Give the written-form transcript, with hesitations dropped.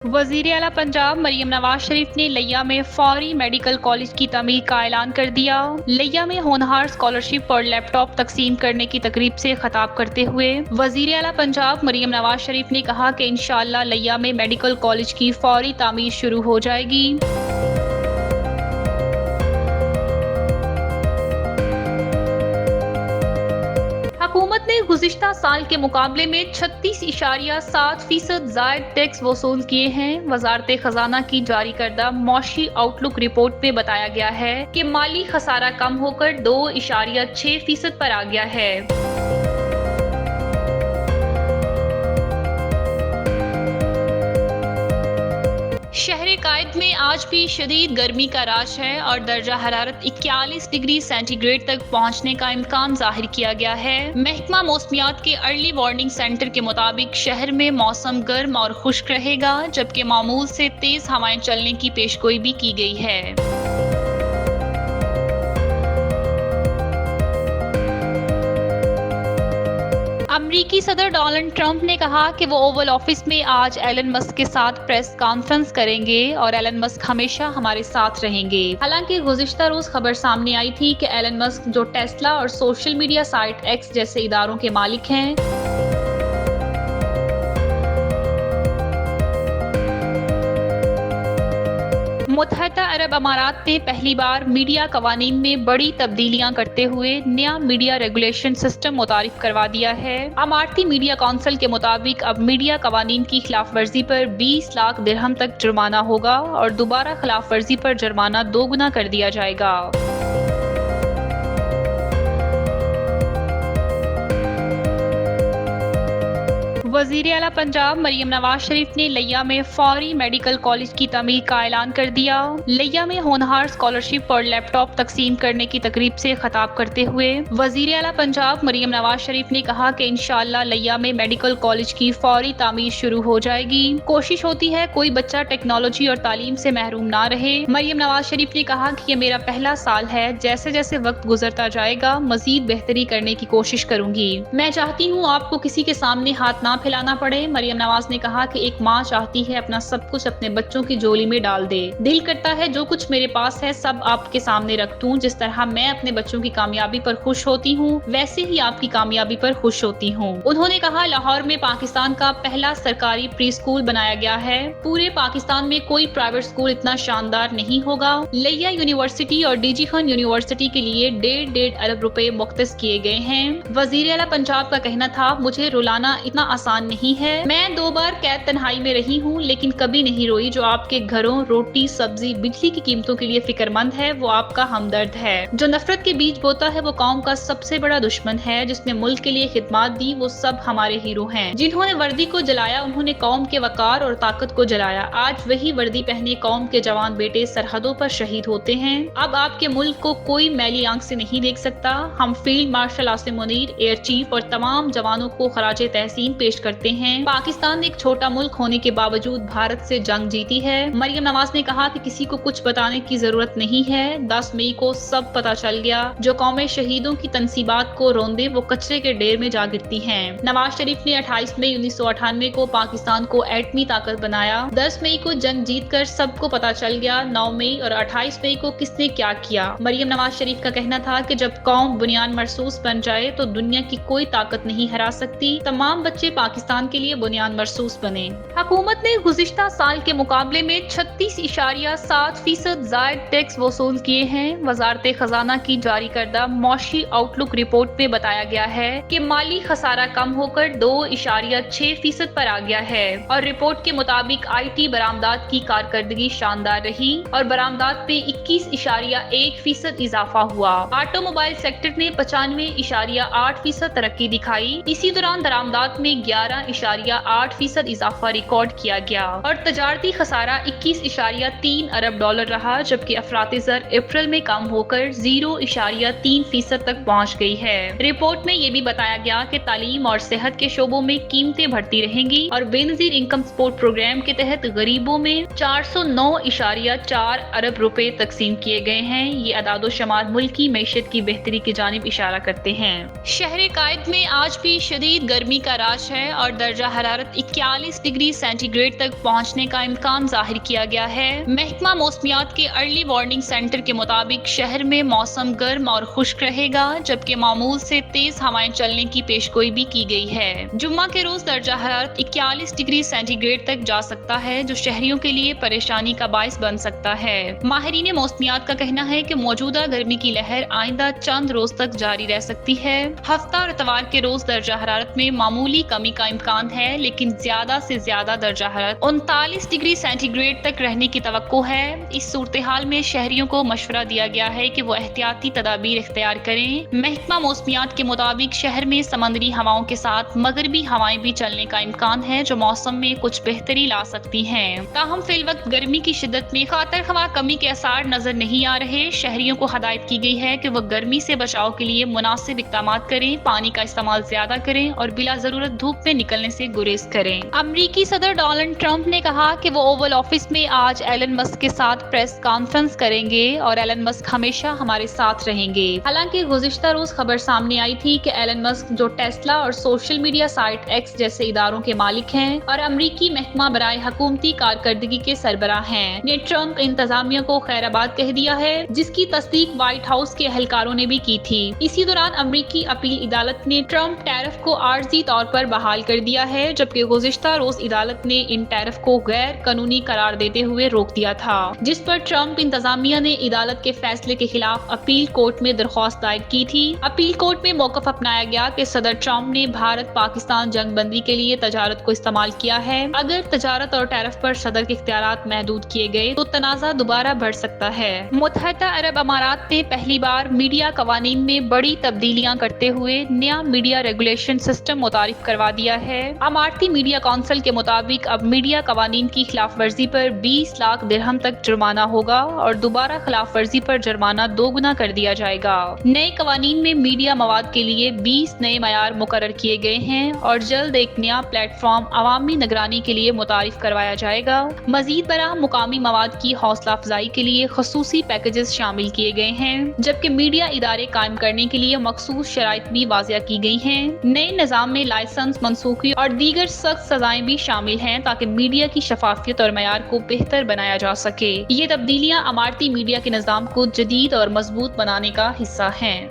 वजीर आला पंजाब मरियम नवाज शरीफ ने लिया में फौरी मेडिकल कॉलेज की तमीर का ऐलान कर दिया। लिया में होनहार स्कॉलरशिप और लैपटॉप तकसीम करने की तकरीब से खिताब करते हुए वजीर आला पंजाब मरियम नवाज शरीफ ने कहा कि इंशाअल्लाह लिया में मेडिकल कॉलेज की फौरी तामीर शुरू हो जाएगी। हुकूमत ने गुज़िश्ता साल के मुकाबले में 36.7% ज़ायद टैक्स वसूल किए हैं। वज़ारत खजाना की जारी करदा मौशी आउटलुक रिपोर्ट में बताया गया है कि माली खसारा कम होकर 2.6% पर आ गया है। शहर कायद में आज भी शदीद गर्मी का राज है और दर्जा हरारत 41 डिग्री सेंटीग्रेड तक पहुंचने का इम्कान जाहिर किया गया है। महकमा मौसमियात के अर्ली वार्निंग सेंटर के मुताबिक शहर में मौसम गर्म और खुश्क रहेगा, जबकि मामूल से तेज हवाएं चलने की पेशगोई भी की गई है। अमरीकी सदर डोनाल्ड ट्रंप ने कहा कि वो ओवल ऑफिस में आज एलन मस्क के साथ प्रेस कॉन्फ्रेंस करेंगे और एलन मस्क हमेशा हमारे साथ रहेंगे। हालांकि गुज़िश्ता रोज खबर सामने आई थी कि एलन मस्क, जो टेस्ला और सोशल मीडिया साइट एक्स जैसे इदारों के मालिक हैं, मुत्तहदा अरब अमारात ने पहली बार मीडिया कवानीन में बड़ी तब्दीलियां करते हुए नया मीडिया रेगुलेशन सिस्टम मुतारिफ करवा दिया है। अमारती मीडिया काउंसिल के मुताबिक अब मीडिया कवानीन की खिलाफ वर्जी पर 20 लाख दिरहम तक जुर्माना होगा और दोबारा खिलाफ वर्जी पर जुर्माना 2 गुना कर दिया जाएगा। वजीर आला पंजाब मरियम नवाज शरीफ ने लिया में फौरी मेडिकल कॉलेज की तमीर का ऐलान कर दिया। लिया में होनहार स्कॉलरशिप और लैपटॉप तकसीम करने की तकरीब से खिताब करते हुए वजीर आला पंजाब मरियम नवाज शरीफ ने कहा कि इंशाअल्लाह लिया में मेडिकल कॉलेज की फौरी तामीर शुरू हो जाएगी। कोशिश होती है कोई बच्चा टेक्नोलॉजी और तालीम से महरूम ना रहे। मरियम नवाज शरीफ ने कहा कि ये मेरा पहला साल है, जैसे जैसे वक्त गुजरता जाएगा मजीद बेहतरी करने की कोशिश करूंगी। मैं चाहती हूँ आपको किसी के सामने हाथ ना फैलाना पड़े। मरियम नवाज ने कहा कि एक माँ चाहती है अपना सब कुछ अपने बच्चों की झोली में डाल दे। दिल करता है जो कुछ मेरे पास है सब आपके सामने रख दूं। जिस तरह मैं अपने बच्चों की कामयाबी पर खुश होती हूँ, वैसे ही आपकी कामयाबी पर खुश होती हूँ। उन्होंने कहा लाहौर में पाकिस्तान का पहला सरकारी प्री स्कूल बनाया गया है। पूरे पाकिस्तान में कोई प्राइवेट स्कूल इतना शानदार नहीं होगा। लिया यूनिवर्सिटी और डीजी खान यूनिवर्सिटी के लिए 1.5 अरब रुपए मुख्तस किए गए हैं। वजीर आला पंजाब का कहना था, मुझे रुलाना इतना आसान नहीं है। मैं 2 बार कैद तन्हाई में रही हूँ, लेकिन कभी नहीं रोई। जो आपके घरों रोटी, सब्जी, बिजली की कीमतों के लिए फिक्रमंद है वो आपका हमदर्द है। जो नफरत के बीज बोता है वो कौम का सबसे बड़ा दुश्मन है। जिसने मुल्क के लिए खिदमत दी वो सब हमारे हीरो हैं। जिन्होंने वर्दी को जलाया उन्होंने कौम के वकार और ताकत को जलाया। आज वही वर्दी पहने कौम के जवान बेटे सरहदों पर शहीद होते हैं। अब आपके मुल्क को कोई मैली आंख से नहीं देख सकता। हम field marshal Asim Munir, air chief और तमाम जवानों को खराजे तहसीन पेश करते हैं। पाकिस्तान एक छोटा मुल्क होने के बावजूद भारत से जंग जीती है। मरियम नवाज ने कहा कि किसी को कुछ बताने की जरूरत नहीं है। 10 मई को सब पता चल गया। जो कौमें शहीदों की तनसीबात को रोंदे वो कचरे के ढेर में जा गिरती हैं। नवाज शरीफ ने 28 मई 1998 को पाकिस्तान को एटमी ताकत बनाया। 10 मई को जंग जीतकर सबको पता चल गया 9 मई और 28 मई को किसने क्या किया। मरियम नवाज शरीफ का कहना था कि जब कौम बुनियाद मरसूस बन जाए तो दुनिया की कोई ताकत नहीं हरा सकती। तमाम बच्चे पाकिस्तान के लिए बुनियाद मरसूस बने। हुकूमत ने गुज़िश्ता साल के मुकाबले में 36.7% ज़ायद टैक्स वसूल किए हैं। वज़ारत खजाना की जारी करदा मौशी आउटलुक रिपोर्ट में बताया गया है कि माली खसारा कम होकर 2.6% पर आ गया है और रिपोर्ट के मुताबिक IT बरामदात की कारकर्दगी शानदार रही और बरामदात पे 21.1% इजाफा हुआ। ऑटोमोबाइल सेक्टर ने 95.8% तरक्की दिखाई। इसी दौरान दरामदात में 11.8% इजाफा रिकॉर्ड किया गया और तजारती खसारा 21.3 अरब डॉलर रहा, जबकि अफराती ज़र अप्रैल में कम होकर 0.3% तक पहुंच गई है। रिपोर्ट में ये भी बताया गया कि तालीम और सेहत के शोबों में कीमतें बढ़ती रहेंगी और बेनजीर इनकम सपोर्ट प्रोग्राम के तहत गरीबों में 409.4 अरब रुपए तकसीम किए गए हैं। ये अदादो शमार मुल्क की मैशत की बेहतरी की जानिब इशारा करते हैं। शहर कायद में आज भी शदीद गर्मी का राज है اور درجہ حرارت 41 ڈگری سینٹی گریڈ تک پہنچنے کا امکان ظاہر کیا گیا ہے۔ محکمہ موسمیات کے ارلی وارننگ سینٹر کے مطابق شہر میں موسم گرم اور خشک رہے گا، جبکہ معمول سے تیز ہوائیں چلنے کی پیشگوئی بھی کی گئی ہے۔ جمعہ کے روز درجہ حرارت 41 ڈگری سینٹی گریڈ تک جا سکتا ہے، جو شہریوں کے لیے پریشانی کا باعث بن سکتا ہے۔ ماہرین موسمیات کا کہنا ہے کہ موجودہ گرمی کی لہر آئندہ چند روز تک جاری رہ سکتی ہے۔ ہفتہ اور اتوار کے روز درجہ حرارت میں معمولی کمی کا امکان ہے، لیکن زیادہ سے زیادہ درجہ حرارت 39 ڈگری سینٹی گریڈ تک رہنے کی توقع ہے۔ اس صورتحال میں شہریوں کو مشورہ دیا گیا ہے کہ وہ احتیاطی تدابیر اختیار کریں۔ محکمہ موسمیات کے مطابق شہر میں سمندری ہواؤں کے ساتھ مغربی ہوائیں بھی چلنے کا امکان ہے، جو موسم میں کچھ بہتری لا سکتی ہیں۔ تاہم فی الوقت گرمی کی شدت میں خاطر خواہ کمی کے آثار نظر نہیں آ رہے۔ شہریوں کو ہدایت کی گئی ہے کہ وہ گرمی سے بچاؤ کے لیے مناسب اقدامات کریں، پانی کا استعمال زیادہ کریں اور بلا ضرورت دھوپ میں نکلنے سے گریز کریں۔ امریکی صدر ڈونلڈ ٹرمپ نے کہا کہ وہ اوول آفس میں آج ایلن مسک کے ساتھ پریس کانفرنس کریں گے اور ایلن مسک ہمیشہ ہمارے ساتھ رہیں گے۔ حالانکہ گزشتہ روز خبر سامنے آئی تھی کہ ایلن مسک، جو ٹیسلا اور سوشل میڈیا سائٹ ایکس جیسے اداروں کے مالک ہیں اور امریکی محکمہ برائے حکومتی کارکردگی کے سربراہ ہیں، نے ٹرمپ انتظامیہ کو خیر آباد کہہ دیا ہے، جس کی تصدیق وائٹ ہاؤس کے اہلکاروں نے بھی کی تھی۔ اسی دوران امریکی اپیل عدالت نے ٹرمپ ٹیرف کو عارضی طور پر بحال کر دیا ہے، جبکہ گزشتہ روز عدالت نے ان ٹیرف کو غیر قانونی قرار دیتے ہوئے روک دیا تھا، جس پر ٹرمپ انتظامیہ نے عدالت کے فیصلے کے خلاف اپیل کورٹ میں درخواست دائر کی تھی۔ اپیل کورٹ میں موقف اپنایا گیا کہ صدر ٹرمپ نے بھارت پاکستان جنگ بندی کے لیے تجارت کو استعمال کیا ہے۔ اگر تجارت اور ٹیرف پر صدر کے اختیارات محدود کیے گئے تو تنازع دوبارہ بڑھ سکتا ہے۔ متحدہ عرب امارات نے پہلی بار میڈیا قوانین میں بڑی تبدیلیاں کرتے ہوئے نیا میڈیا ریگولیشن سسٹم متعارف کروا دیا ہے۔ اماراتی میڈیا کونسل کے مطابق اب میڈیا قوانین کی خلاف ورزی پر 20 لاکھ درہم تک جرمانہ ہوگا اور دوبارہ خلاف ورزی پر جرمانہ 2 گنا کر دیا جائے گا۔ نئے قوانین میں میڈیا مواد کے لیے 20 نئے معیار مقرر کیے گئے ہیں اور جلد ایک نیا پلیٹ فارم عوامی نگرانی کے لیے متعارف کروایا جائے گا۔ مزید برآں مقامی مواد کی حوصلہ افزائی کے لیے خصوصی پیکیجز شامل کیے گئے ہیں، جبکہ میڈیا ادارے قائم کرنے کے لیے مخصوص شرائط بھی واضح کی گئی ہیں۔ نئے نظام میں لائسنس منسوخی اور دیگر سخت سزائیں بھی شامل ہیں تاکہ میڈیا کی شفافیت اور معیار کو بہتر بنایا جا سکے۔ یہ تبدیلیاں اماراتی میڈیا کے نظام کو جدید اور مضبوط بنانے کا حصہ ہیں۔